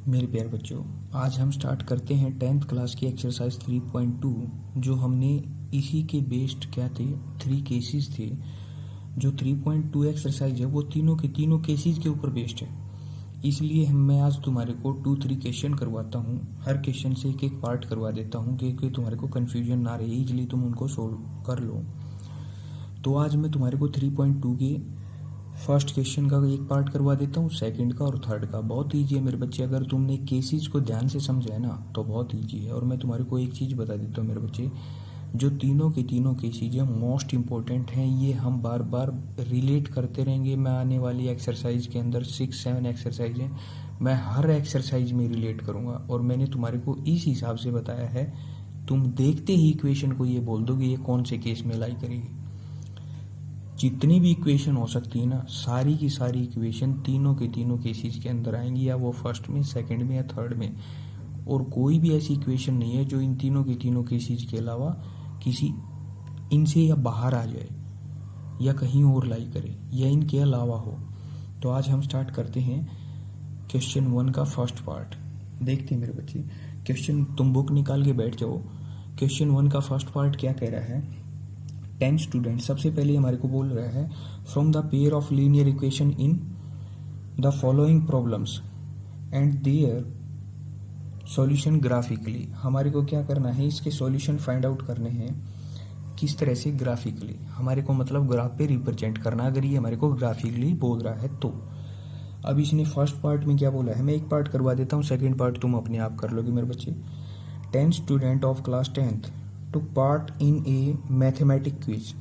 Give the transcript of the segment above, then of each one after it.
मेरे प्यारे बच्चों, आज हम स्टार्ट करते हैं 10th क्लास की एक्सरसाइज 3.2। जो हमने इसी के बेस्ड क्या थे, 3 केसेस थे। जो 3.2 एक्सरसाइज है वो तीनों के तीनों केसेस के ऊपर बेस्ड है। इसलिए मैं आज तुम्हारे को 2-3 क्वेश्चन करवाता हूँ। हर क्वेश्चन से एक एक पार्ट करवा देता हूँ क्योंकि तुम्हारे को कन्फ्यूजन ना रहे, इजली तुम उनको सोल्व कर लो। तो आज मैं तुम्हारे को 3.2 के फर्स्ट क्वेश्चन का एक पार्ट करवा देता हूँ, सेकंड का और थर्ड का। बहुत ईजी है मेरे बच्चे, अगर तुमने केसेस को ध्यान से समझा है ना तो बहुत ईजी है। और मैं तुम्हारे को एक चीज़ बता देता हूँ मेरे बच्चे, जो तीनों के तीनों केसेज हैं मोस्ट इम्पोर्टेंट हैं। ये हम बार बार रिलेट करते रहेंगे। मैं आने वाली एक्सरसाइज के अंदर 6-7 एक्सरसाइज हैं, मैं हर एक्सरसाइज में रिलेट करूँगा। और मैंने तुम्हारे को इस हिसाब से बताया है, तुम देखते ही इक्वेशन को ये बोल दोगे ये कौन से केस में लाई करेगी। जितनी भी इक्वेशन हो सकती है ना, सारी की सारी इक्वेशन तीनों के तीनों केसेस के अंदर आएंगी, या वो फर्स्ट में, सेकंड में या थर्ड में। और कोई भी ऐसी इक्वेशन नहीं है जो इन तीनों के तीनों केसेस के अलावा किसी इनसे या बाहर आ जाए या कहीं और लाई करे या इनके अलावा हो। तो आज हम स्टार्ट करते हैं क्वेश्चन 1 का फर्स्ट पार्ट। देखते हैं मेरे बच्चे, क्वेश्चन तुम बुक निकाल के बैठ जाओ। क्वेश्चन 1 का फर्स्ट पार्ट क्या कह रहा है, 10 स्टूडेंट। सबसे पहले हमारे को बोल रहा है, from the pair of linear equation in the following problems and their solution graphically. हमारे को क्या करना है, इसके सॉल्यूशन फाइंड आउट करने हैं। किस तरह से? ग्राफिकली। हमारे को मतलब ग्राफ पे रिप्रेजेंट करना, अगर ये हमारे को ग्राफिकली बोल रहा है तो। अब इसने फर्स्ट पार्ट में क्या बोला है, मैं एक पार्ट करवा देता हूँ, सेकेंड पार्ट तुम अपने आप कर लोगे मेरे बच्चे। 10 student of class 10th took part in a mathematic quiz.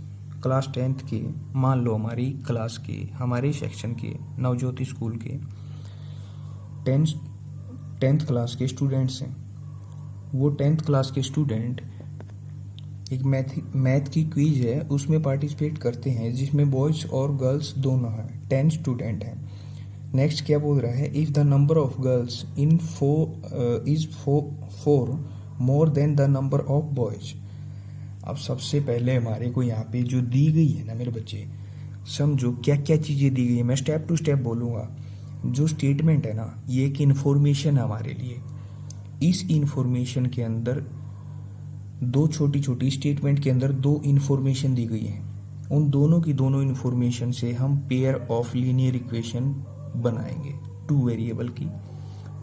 Class 10th के, मान लो हमारी क्लास के, हमारे सेक्शन के, नवज्योति स्कूल के 10th क्लास के स्टूडेंट्स हैं। वो 10th क्लास के स्टूडेंट एक मैथ की क्विज है, उसमें पार्टिसिपेट करते हैं, जिसमें बॉयज़ और गर्ल्स दोनों हैं। 10 स्टूडेंट हैं। नेक्स्ट क्या बोल रहा है, if the number of girls in is 4 more than the number of boys. अब सबसे पहले हमारे को यहाँ पे जो दी गई है ना मेरे बच्चे, समझो क्या क्या चीज़ें दी गई है। मैं स्टेप टू स्टेप बोलूँगा। जो स्टेटमेंट है ना, ये एक इन्फॉर्मेशन है हमारे लिए। इस इन्फॉर्मेशन के अंदर दो छोटी छोटी स्टेटमेंट के अंदर 2 इन्फॉर्मेशन दी गई हैं। उन दोनों की दोनों इन्फॉर्मेशन से हम पेयर ऑफ लीनियर इक्वेशन बनाएंगे 2 वेरिएबल की।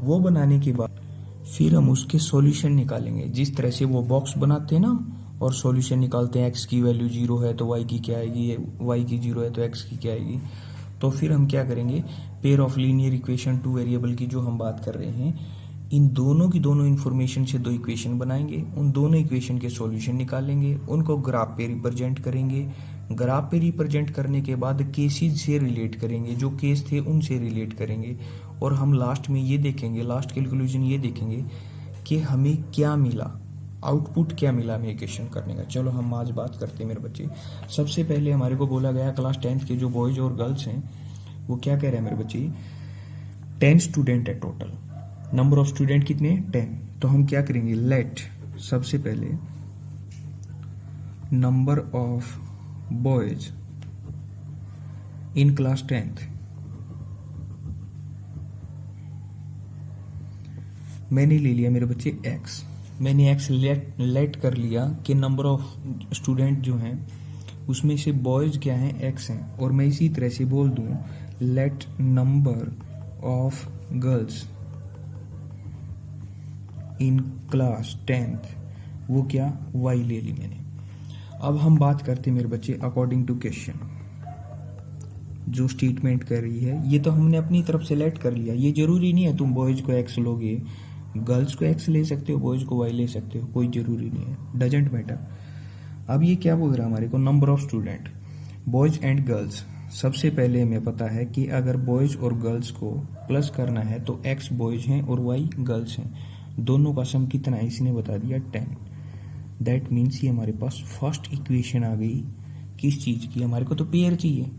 वो बनाने के बाद फिर हम उसके सॉल्यूशन निकालेंगे। जिस तरह से वो बॉक्स बनाते हैं ना और सॉल्यूशन निकालते हैं, x की वैल्यू 0 है तो y की क्या आएगी, y की 0 है तो x की क्या आएगी। तो फिर हम क्या करेंगे, pair of linear equation 2 variable की जो हम बात कर रहे हैं, इन दोनों की दोनों इन्फॉर्मेशन से 2 इक्वेशन बनाएंगे। उन दोनों इक्वेशन के सॉल्यूशन निकालेंगे, उनको ग्राफ पे रिप्रेजेंट करेंगे। ग्राफ पे रिप्रेजेंट करने के बाद केसेस से रिलेट करेंगे, जो केस थे उनसे रिलेट करेंगे। और हम लास्ट में ये देखेंगे, लास्ट कैलकुलेशन ये देखेंगे कि हमें क्या मिला, आउटपुट क्या मिला हमें इक्वेशन करने का। चलो हम आज बात करते हैं मेरे बच्चे। सबसे पहले हमारे को बोला गया क्लास 10th के जो बॉयज और गर्ल्स हैं वो क्या कह रहे हैं मेरे बच्चे, 10 स्टूडेंट है टोटल। नंबर ऑफ स्टूडेंट कितने? 10। तो हम क्या करेंगे, लेट सबसे पहले number of boys in class 10th, मैंने ले लिया मेरे बच्चे x। मैंने x लेट कर लिया कि नंबर ऑफ स्टूडेंट जो हैं उसमें से बॉयज़ क्या हैं, x हैं। और मैं इसी तरह से बोल दूं, let number of girls in class 10th, वो क्या, y ले ली मैंने। अब हम बात करते हैं मेरे बच्चे अकॉर्डिंग टू क्वेश्चन। जो स्टेटमेंट कर रही है ये तो हमने अपनी तरफ से लेट कर लिया। ये जरूरी नहीं है तुम बॉयज़ को x लोगे, गर्ल्स को x ले सकते हो, बॉयज़ को y ले सकते हो, कोई ज़रूरी नहीं है, डजेंट मैटर। अब ये क्या बोल रहा है हमारे को, number of student boys and girls. सबसे पहले हमें पता है कि अगर बॉयज़ और गर्ल्स को प्लस करना है तो x बॉयज़ हैं और y गर्ल्स हैं। दोनों का सम कितना है, इसने बता दिया 10। दैट मीन्स ये हमारे पास फर्स्ट इक्वेशन आ गई। किस चीज़ की, हमारे को तो पेयर चाहिए,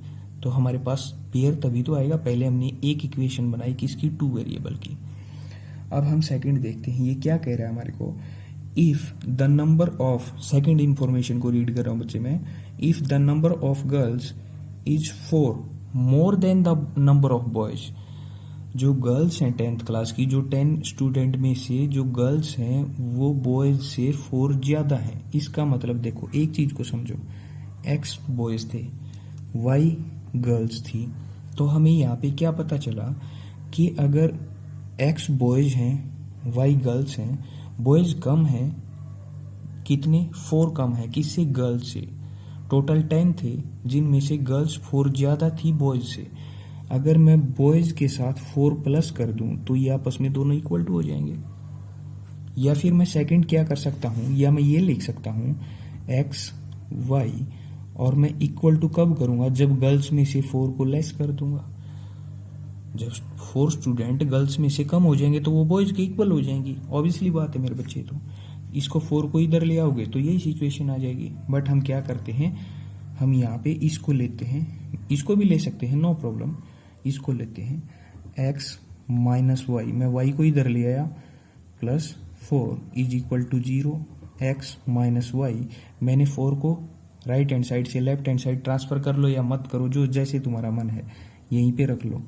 तो हमारे पास पेयर तभी तो आएगा। पहले हमने एक इक्वेशन बनाई किसकी, 2 वेरिएबल की। अब हम सेकंड देखते हैं, ये क्या कह रहा है हमारे को, if the number of, second information को रीड कर रहा हूं बच्चे मैं, if the number of girls is 4 more than the number of boys. जो गर्ल्स हैं 10th क्लास की, जो 10 स्टूडेंट में से जो गर्ल्स हैं वो बॉयज से 4 ज़्यादा हैं। इसका मतलब देखो एक चीज़ को समझो, x बॉयज थे, y गर्ल्स थी, तो हमें यहाँ पे क्या पता चला कि अगर x बॉयज हैं y गर्ल्स हैं, बॉयज कम हैं कितने, 4 कम है किससे, गर्ल्स से। टोटल 10 थे जिनमें से गर्ल्स 4 ज़्यादा थी बॉयज से। अगर मैं बॉयज के साथ 4 प्लस कर दूं तो ये आपस में दोनों इक्वल टू हो जाएंगे। या फिर मैं सेकंड क्या कर सकता हूं, या मैं ये लिख सकता हूं एक्स वाई, और मैं इक्वल टू कब करूंगा, जब गर्ल्स में से 4 को लेस कर दूंगा। जब 4 स्टूडेंट गर्ल्स में से कम हो जाएंगे तो वो बॉयज के इक्वल हो जाएंगी, ऑब्वियसली बात है मेरे बच्चे। तो इसको 4 को इधर ले आओगे तो यही सिचुएशन आ जाएगी। बट हम क्या करते हैं, हम यहाँ पे इसको लेते हैं, इसको भी ले सकते हैं नो प्रॉब्लम, इसको लेते हैं x माइनस वाई, मैं y को इधर ले आया, plus 4 is equal to 0, x minus y, मैंने 4 को राइट हैंड साइड से लेफ्ट हैंड साइड ट्रांसफर कर लो या मत करो, जो जैसे तुम्हारा मन है यहीं पे रख लो,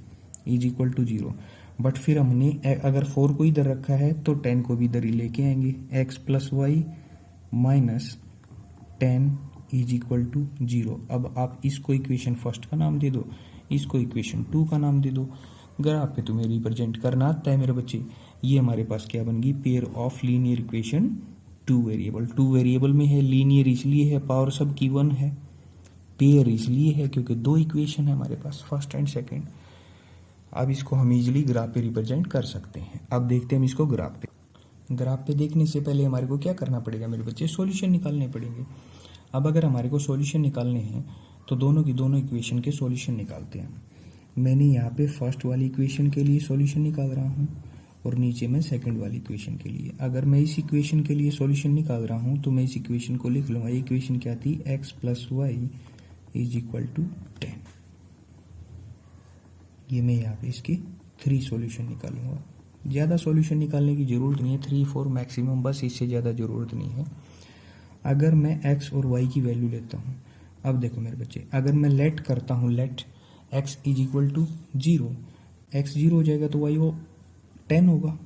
इज इक्वल टू 0। बट फिर हमने अगर 4 को इधर रखा है तो 10 को भी इधर ही लेके आएंगे, x plus y minus 10 is equal to 0। अब आप इसको इक्वेशन फर्स्ट का नाम दे दो, इसको इक्वेशन 2 का नाम दे दो। ग्राफ पे तुम्हें रिप्रेजेंट करना आता है मेरे बच्चे। ये हमारे पास क्या बन गई, pair of linear equation 2 variable. 2 variable में है, लीनियर इसलिए है, पावर सब की 1 है, पेयर इसलिए है क्योंकि 2 इक्वेशन है हमारे पास, फर्स्ट एंड सेकेंड। अब इसको हम इजिली ग्राफ पे रिप्रेजेंट कर सकते हैं। अब देखते हैं हम इसको ग्राफ पे। ग्राफ पे देखने से पहले हमारे को क्या करना पड़ेगा मेरे बच्चे, सॉल्यूशन निकालने पड़ेंगे। अब अगर हमारे को सॉल्यूशन निकालने हैं तो दोनों की दोनों इक्वेशन के सॉल्यूशन निकालते हैं। मैंने यहाँ पे फर्स्ट वाली इक्वेशन के लिए सॉल्यूशन निकाल रहा हूँ और नीचे मैं सेकंड वाली इक्वेशन के लिए। अगर मैं इस इक्वेशन के लिए सॉल्यूशन निकाल रहा हूँ तो मैं इस इक्वेशन को लिख लूँगा। ये इक्वेशन क्या थी, x plus y is equal to 10। ये मैं यहाँ पे इसके 3 सॉल्यूशन निकालूंगा। ज़्यादा सॉल्यूशन निकालने की ज़रूरत नहीं है, 3-4 मैक्सिमम, बस इससे ज़्यादा ज़रूरत नहीं है। अगर मैं x और y की वैल्यू लेता हूँ, अब देखो मेरे बच्चे, अगर मैं लेट करता हूँ, let x is equal to 0, x 0 हो जाएगा तो y वो 10 होगा।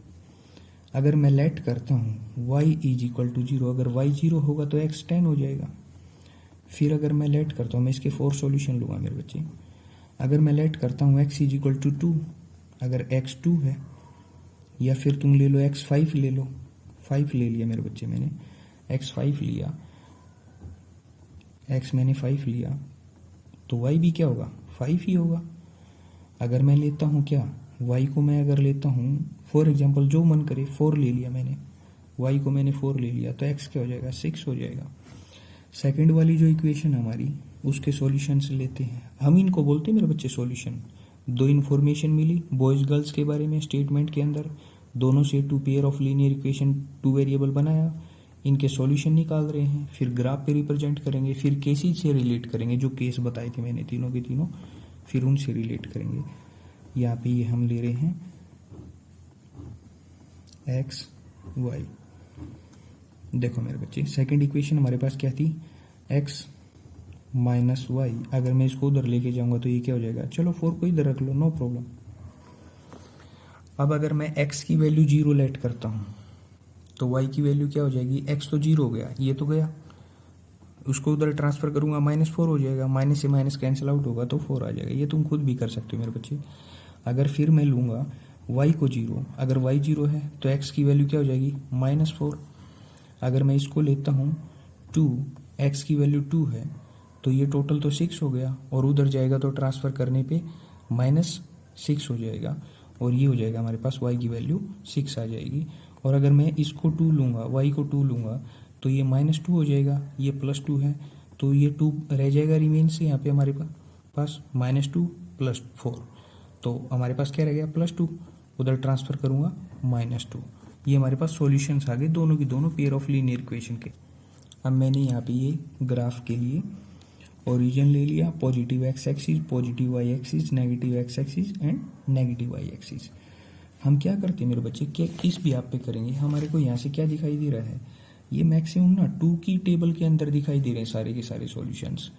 अगर मैं लेट करता हूँ y इज इक्वल टू 0, अगर y 0 होगा तो x 10 हो जाएगा। फिर अगर मैं लेट करता हूँ, मैं इसके 4 सॉल्यूशन लूँगा मेरे बच्चे। अगर मैं लेट करता हूँ x इज इक्वल टू 2, अगर x 2 है, या फिर तुम ले लो x 5 ले लो, 5 ले लिया मेरे बच्चे, मैंने x 5 लिया, x मैंने 5 लिया तो y भी क्या होगा, 5 ही होगा। अगर मैं लेता हूँ क्या, y को मैं अगर लेता हूँ फॉर एग्जांपल, जो मन करे 4 ले लिया मैंने, y को मैंने 4 ले लिया तो x क्या हो जाएगा, 6 हो जाएगा। सेकंड वाली जो इक्वेशन हमारी, उसके सॉल्यूशंस लेते हैं हम, इनको बोलते हैं मेरे बच्चे सॉल्यूशन। 2 इन्फॉर्मेशन मिली बॉयज गर्ल्स के बारे में स्टेटमेंट के अंदर, दोनों से 2 pair of linear equation 2 variable बनाया, इनके सॉल्यूशन निकाल रहे हैं, फिर ग्राफ पे रिप्रेजेंट करेंगे, फिर केसेस से रिलेट करेंगे, जो केस बताए थे मैंने तीनों के तीनों, फिर उनसे रिलेट करेंगे। यहाँ पे ये हम ले रहे हैं x y। देखो मेरे बच्चे, सेकंड इक्वेशन हमारे पास क्या थी, x माइनस वाई। अगर मैं इसको उधर लेके जाऊंगा तो ये क्या हो जाएगा, चलो 4 को इधर रख लो, नो प्रॉब्लम। अब अगर मैं x की वैल्यू 0 लेट करता हूँ तो y की वैल्यू क्या हो जाएगी, x तो 0 हो गया, ये तो गया, उसको उधर ट्रांसफर करूंगा -4 हो जाएगा, माइनस से माइनस कैंसिल आउट होगा तो 4 आ जाएगा। ये तुम खुद भी कर सकते हो मेरे बच्चे। अगर फिर मैं लूंगा y को 0, अगर y 0 है तो x की वैल्यू क्या हो जाएगी, -4। अगर मैं इसको लेता हूँ 2, x की वैल्यू 2 है तो ये टोटल तो 6 हो गया, और उधर जाएगा तो ट्रांसफर करने पे -6 हो जाएगा, और ये हो जाएगा हमारे पास y की वैल्यू 6 आ जाएगी। और अगर मैं इसको 2 लूँगा, y को 2 लूँगा तो ये -2 हो जाएगा, ये +2 है तो ये 2 रह जाएगा रिमेन से, यहाँ पे हमारे पास -2 + 4, तो हमारे पास क्या रह गया, +2, उधर ट्रांसफर करूँगा -2। ये हमारे पास सॉल्यूशंस आ गए दोनों की दोनों पेयर ऑफ लीनियर इक्वेशन के। अब मैंने यहाँ पे ये ग्राफ के लिए ओरिजिन ले लिया, positive x axis, positive y axis, negative x axis and negative y axis. हम क्या करते हैं मेरे बच्चे, क्या किस भी आप पे करेंगे, हमारे को यहाँ से क्या दिखाई दे रहा है, ये मैक्सिमम ना 2 की टेबल के अंदर दिखाई दे रहे हैं सारे के सारे सॉल्यूशंस।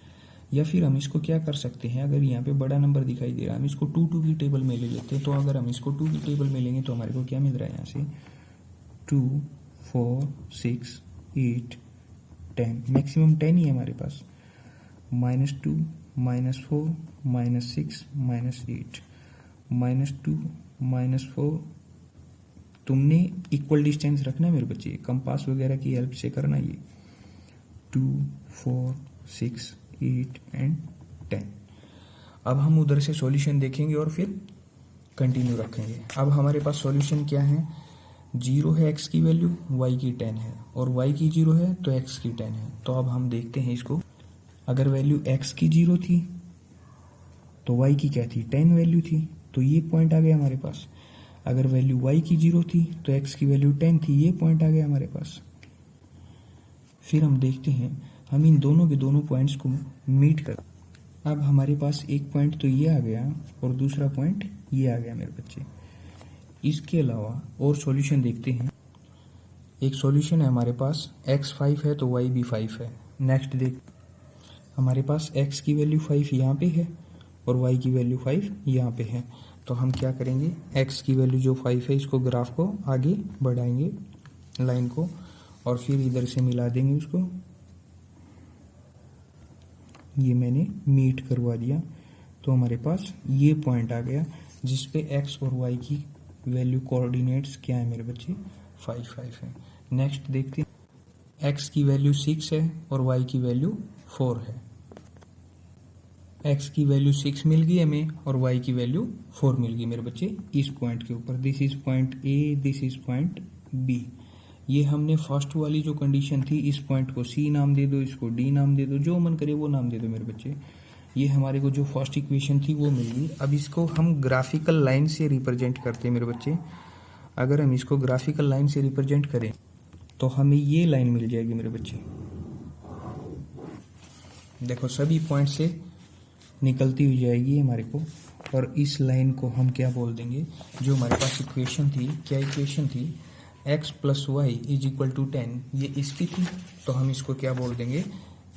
या फिर हम इसको क्या कर सकते हैं, अगर यहाँ पे बड़ा नंबर दिखाई दे रहा है हम इसको 2 की टेबल में ले लेते हैं। तो अगर हम इसको 2 की टेबल में लेंगे तो हमारे को क्या मिल रहा है यहाँ से 2, 4, 6, 8, 10, मैक्सिमम 10 ही है हमारे पास। -2, -4, -6, -8, -2, -4। तुमने इक्वल डिस्टेंस रखना है मेरे बच्चे, कंपास वगैरह की हेल्प से करना ये 2, 4, 6, 8 एंड 10। अब हम उधर से सॉल्यूशन देखेंगे और फिर कंटिन्यू रखेंगे। अब हमारे पास सॉल्यूशन क्या है, 0 है x की वैल्यू, y की 10 है, और y की 0 है तो x की 10 है। तो अब हम देखते हैं इसको, अगर वैल्यू x की 0 थी तो y की क्या थी 10 वैल्यू थी, तो ये पॉइंट आ गया हमारे पास। अगर वैल्यू y की 0 थी तो x की वैल्यू 10 थी, ये पॉइंट आ गया हमारे पास। फिर हम देखते हैं हम इन दोनों के दोनों पॉइंट्स को मीट कर, अब हमारे पास एक पॉइंट तो ये आ गया और दूसरा पॉइंट ये आ गया मेरे बच्चे। इसके अलावा और सॉल्यूशन देखते हैं। एक सॉल्यूशन है हमारे पास x 5 है तो y भी 5 है। नेक्स्ट देख, हमारे पास x की वैल्यू 5 यहाँ पे है और y की वैल्यू 5 यहाँ पे है। तो हम क्या करेंगे, x की वैल्यू जो 5 है इसको ग्राफ को आगे बढ़ाएंगे लाइन को, और फिर इधर से मिला देंगे उसको। ये मैंने मीट करवा दिया तो हमारे पास ये पॉइंट आ गया जिसपे x और y की वैल्यू कोऑर्डिनेट्स क्या है मेरे बच्चे 5, 5 है। नेक्स्ट देखते हैं, x की वैल्यू 6 है और y की वैल्यू 4 है। x की वैल्यू 6 मिल गई हमें और y की वैल्यू 4 मिल गई मेरे बच्चे इस पॉइंट के ऊपर। This is point A, this is point B। ये हमने फर्स्ट वाली जो कंडीशन थी, इस पॉइंट को C नाम दे दो, इसको D नाम दे दो, जो मन करे वो नाम दे दो मेरे बच्चे। ये हमारे को जो फर्स्ट इक्वेशन थी वो मिल गई। अब इसको हम ग्राफिकल लाइन से रिप्रेजेंट करते हैं मेरे बच्चे। अगर हम इसको ग्राफिकल लाइन से रिप्रेजेंट करें तो हमें ये लाइन मिल जाएगी मेरे बच्चे। देखो सभी पॉइंट से निकलती हुई जाएगी हमारे को, और इस लाइन को हम क्या बोल देंगे, जो हमारे पास इक्वेशन थी, क्या इक्वेशन थी, x plus y is equal to 10, ये इसकी थी। तो हम इसको क्या बोल देंगे,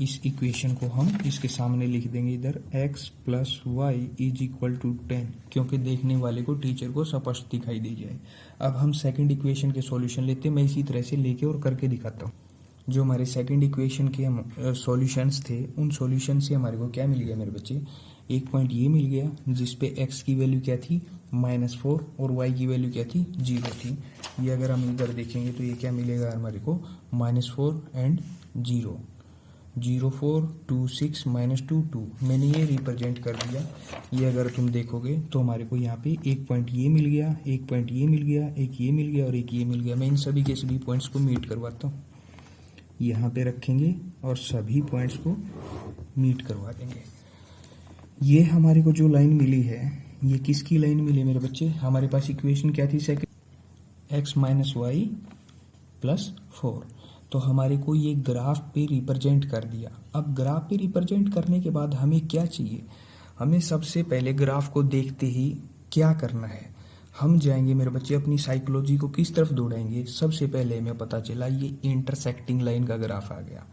इस इक्वेशन को हम इसके सामने लिख देंगे इधर x plus y is equal to 10, क्योंकि देखने वाले को टीचर को स्पष्ट दिखाई दे जाए। अब हम सेकंड इक्वेशन के सॉल्यूशन लेते हैं, मैं इसी तरह से लेके और करके दिखाता हूँ। जो हमारे सेकंड इक्वेशन के हम सॉल्यूशंस थे, उन सॉल्यूशन से हमारे को क्या मिल गया मेरे बच्चे, एक पॉइंट ये मिल गया जिसपे x की वैल्यू क्या थी -4 और y की वैल्यू क्या थी 0 थी। ये अगर हम इधर देखेंगे तो ये क्या मिलेगा हमारे को -4 एंड 0, 0, 4, 2, 6, -2, 2। मैंने ये रिप्रेजेंट कर दिया। ये अगर तुम देखोगे तो हमारे को यहाँ पे एक पॉइंट ये मिल गया, एक पॉइंट ये मिल गया, एक ये मिल गया और एक ये मिल गया। मैं इन सभी के सभी पॉइंट्स को मीट करवाता हूँ, यहाँ पे रखेंगे और सभी पॉइंट्स को मीट करवा देंगे। ये हमारे को जो लाइन मिली है, ये किसकी लाइन मिली मेरे बच्चे, हमारे पास इक्वेशन क्या थी second, x minus y plus 4। तो हमारे को ये ग्राफ पे रिप्रेजेंट कर दिया। अब ग्राफ पे रिप्रेजेंट करने के बाद हमें क्या चाहिए, हमें सबसे पहले ग्राफ को देखते ही क्या करना है, हम जाएंगे मेरे बच्चे अपनी साइकोलॉजी को किस तरफ दौड़ाएंगे। सबसे पहले हमें पता चला ये इंटरसेक्टिंग लाइन का ग्राफ आ गया।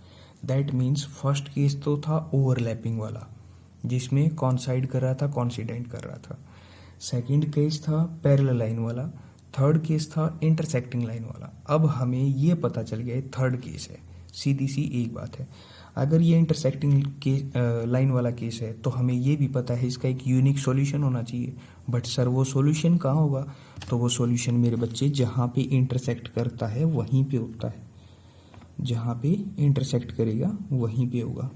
दैट मीन्स फर्स्ट केस तो था ओवरलैपिंग वाला, जिसमें कॉन्साइड कर रहा था, कॉन्सिडेंट कर रहा था। सेकंड केस था पैरेलल लाइन वाला। थर्ड केस था इंटरसेक्टिंग लाइन वाला। अब हमें ये पता चल गया थर्ड केस है। सीधी सी एक बात है, अगर ये इंटरसेक्टिंग लाइन वाला केस है तो हमें ये भी पता है इसका एक यूनिक सॉल्यूशन होना चाहिए। बट सर वो सॉल्यूशन कहाँ होगा, तो वो सॉल्यूशन मेरे बच्चे जहाँ पे इंटरसेक्ट करता है वहीं पे होता है, जहाँ पे इंटरसेक्ट करेगा वहीं पे होगा।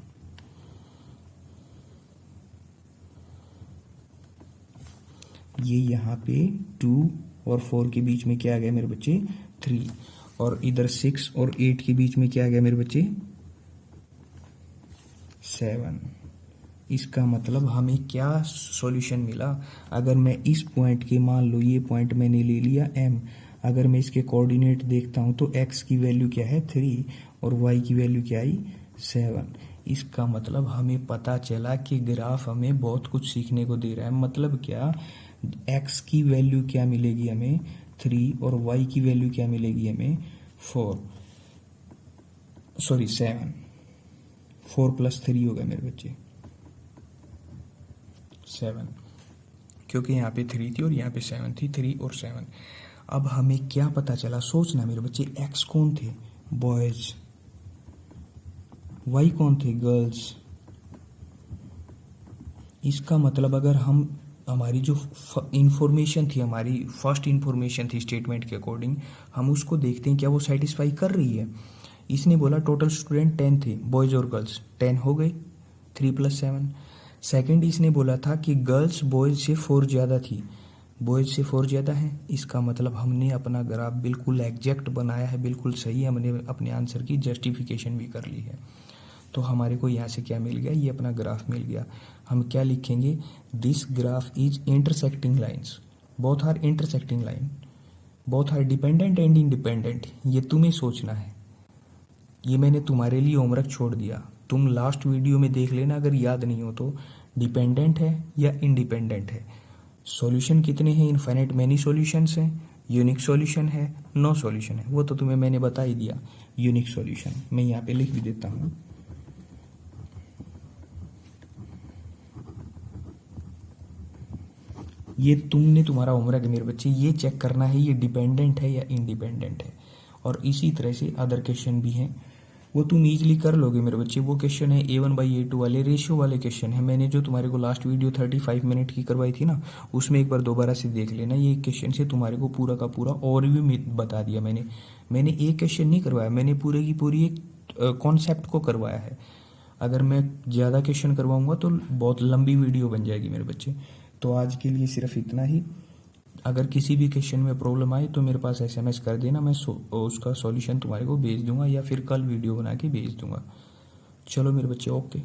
ये यहाँ पे 2 और 4 के बीच में क्या आ गया मेरे बच्चे 3, और इधर 6 और 8 के बीच में क्या आ गया मेरे बच्चे 7। इसका मतलब हमें क्या सॉल्यूशन मिला, अगर मैं इस पॉइंट के, मान लो ये पॉइंट मैंने ले लिया m, अगर मैं इसके कोऑर्डिनेट देखता हूं तो x की वैल्यू क्या है 3 और y की वैल्यू क्या आई 7। इसका मतलब हमें पता चला कि ग्राफ हमें बहुत कुछ सीखने को दे रहा है। मतलब क्या, x की वैल्यू क्या मिलेगी हमें 3 और y की वैल्यू क्या मिलेगी हमें 7। 4 + 3 होगा मेरे बच्चे। 7, क्योंकि यहाँ पे 3 थी और यहाँ पे 7 थी, 3 और 7। अब हमें क्या पता चला, सोचना मेरे बच्चे, एक्स कौन थे, बॉयज, वाई कौन थे, गर्ल्स। इसका मतलब अगर हम हमारी जो इंफॉर्मेशन थी, हमारी फर्स्ट इंफॉर्मेशन थी स्टेटमेंट के अकॉर्डिंग, हम उसको देखते हैं क्या वो सेटिस्फाई कर रही है। इसने बोला टोटल स्टूडेंट 10 थे, बॉयज और गर्ल्स 10 हो गए, 3 + 7। सेकेंड इसने बोला था कि गर्ल्स बॉयज से 4 ज़्यादा थी, बॉयज से 4 ज़्यादा है। इसका मतलब हमने अपना ग्राफ बिल्कुल एग्जैक्ट बनाया है, बिल्कुल सही, हमने अपने आंसर की जस्टिफिकेशन भी कर ली है। तो हमारे को यहाँ से क्या मिल गया, ये अपना ग्राफ मिल गया। हम क्या लिखेंगे, this graph is intersecting lines, both are intersecting line, both are dependent and independent. ये तुम्हें सोचना है, ये मैंने तुम्हारे लिए होमवर्क छोड़ दिया, तुम लास्ट वीडियो में देख लेना अगर याद नहीं हो तो। डिपेंडेंट है या इंडिपेंडेंट है, सॉल्यूशन कितने हैं, इनफाइनाइट मैनी सॉल्यूशंस हैं, यूनिक सॉल्यूशन है, नो सॉल्यूशन है, वो तो तुम्हें मैंने बता ही दिया। यूनिक सॉल्यूशन मैं यहाँ पे लिख भी देता हूँ। ये तुमने, तुम्हारा होमवर्क है मेरे बच्चे, ये चेक करना है ये डिपेंडेंट है या इंडिपेंडेंट है। और इसी तरह से अदर क्वेश्चन भी हैं, वो तुम इजीली कर लोगे मेरे बच्चे। वो क्वेश्चन है A1/A2 वाले, रेशियो वाले क्वेश्चन है। मैंने जो तुम्हारे को लास्ट वीडियो 35 मिनट की करवाई थी ना, उसमें एक बार दोबारा से देख लेना। ये क्वेश्चन से तुम्हारे को पूरा का पूरा और भी बता दिया मैंने एक क्वेश्चन नहीं करवाया, मैंने पूरे की पूरी एक कॉन्सेप्ट को करवाया है। अगर मैं ज़्यादा क्वेश्चन करवाऊंगा तो बहुत लंबी वीडियो बन जाएगी मेरे बच्चे। तो आज के लिए सिर्फ इतना ही। अगर किसी भी क्वेश्चन में प्रॉब्लम आए तो मेरे पास SMS कर देना, मैं उसका सॉल्यूशन तुम्हारे को भेज दूंगा या फिर कल वीडियो बना के भेज दूंगा। चलो मेरे बच्चे, ओके।